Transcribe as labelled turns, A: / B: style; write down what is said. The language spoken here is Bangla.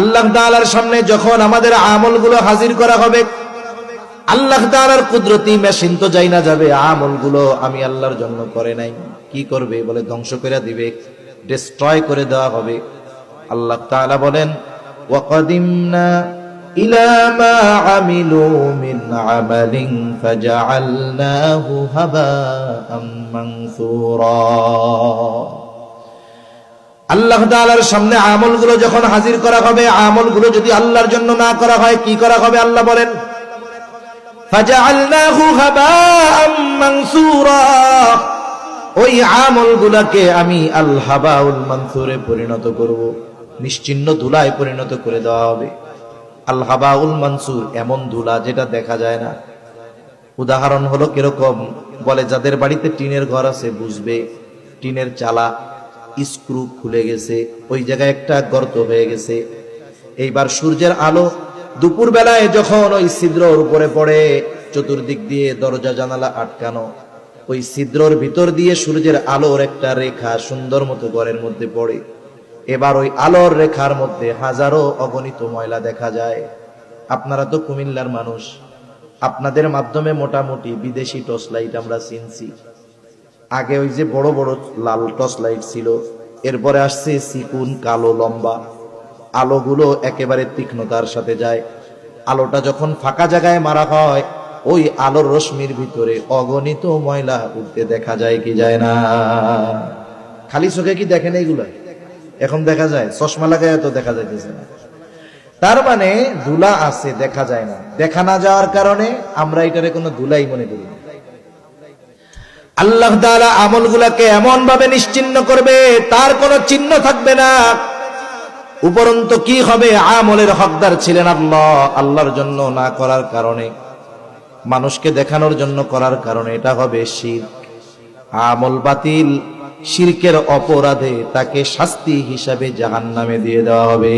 A: আল্লাহ তাআলার সামনে যখন আমাদের আমলগুলো হাজির করা হবে, আল্লাহ তাআলার কুদরতি মেশিন তো যাই না যাবে, আমলগুলো আমি আল্লাহর জন্য করে নাই, কি করবে? বলে ধ্বংস করে দিবে, ডিস্ট্রয় করে দেওয়া হবে। আল্লাহ তাআলা বলেন, ওয়াকাদিমনা ইলা মা আমিলু মিন আমালিন ফাজআলনাহু হাবাআম মানসুরা। আল্লাহ তাআলার সামনে আমলগুলো যখন হাজির করা হবে, আমলগুলো যদি আল্লাহর জন্য না করা হয়, কি করা হবে? আল্লাহ বলেন, ফাজআলনাহু হাবাআম মানসুরা। ওই আমলগুলোকে আমি আল হাবাউল মানসুরে পরিণত করব, নিশ্চিহ্ন ধুলায় পরিণত করে দেওয়া হবে। আল হাবাউল মানসুর এমন ধুলা যেটা দেখা যায় না। উদাহরণ হলো কিরকম? বলে যাদের বাড়িতে টিনের ঘর আছে বুঝবে, টিনের চালা স্ক্রু খুলে গেছে, ওই জায়গায় একটা গর্ত হয়ে গেছে। এইবার সূর্যের আলো দুপুর বেলায় যখন ওই ছিদ্রর উপরে পড়ে, চতুর্দিক দিয়ে দরজা জানালা আটকানো, ওই ছিদ্রর ভিতর দিয়ে সূর্যের আলোর একটা রেখা সুন্দর মতো ঘরের মধ্যে পড়ে। এবার ওই আলোর রেখার মধ্যে হাজারো অগণিত ময়লা দেখা যায়। আপনারা তো কুমিল্লার মানুষ, আপনাদের মাধ্যমে মোটামুটি বিদেশি টর্চ লাইট আমরা চিনছি। আগে ওই যে বড় বড় লাল টর্চ লাইট ছিল, এরপরে আসছে চিকুন কালো লম্বা আলোগুলো, একেবারে তীক্ষ্ণতার সাথে যায়। আলোটা যখন ফাঁকা জায়গায় মারা হয়, ওই আলোর রশ্মির ভিতরে অগণিত ময়লা উঠতে দেখা যায় কি যায় না? খালি চোখে কি দেখেন এইগুলা? এখন দেখা যায়, চশমা লাগায় তো দেখা যাইতেছে না। তার মানে ধুলা আছে, দেখা যায় না। দেখা না যাওয়ার কারণে আমরা এটারে কোনো ধুলাই মনে করি না। আল্লাহ তাআলা আমলগুলোকে এমন ভাবে নিশ্চিহ্ন করবে, তার কোনো চিহ্ন থাকবে না। উপরন্ত কি হবে? আমলের হকদার ছিলেন আল্লাহ, আল্লাহর জন্য না করার কারণে, মানুষকে দেখানোর জন্য করার কারণে এটা হবে শিরক। আমল বাতিল, শিরকের অপরাধে তাকে শাস্তি হিসাবে জাহান্নামে দিয়ে দেওয়া হবে।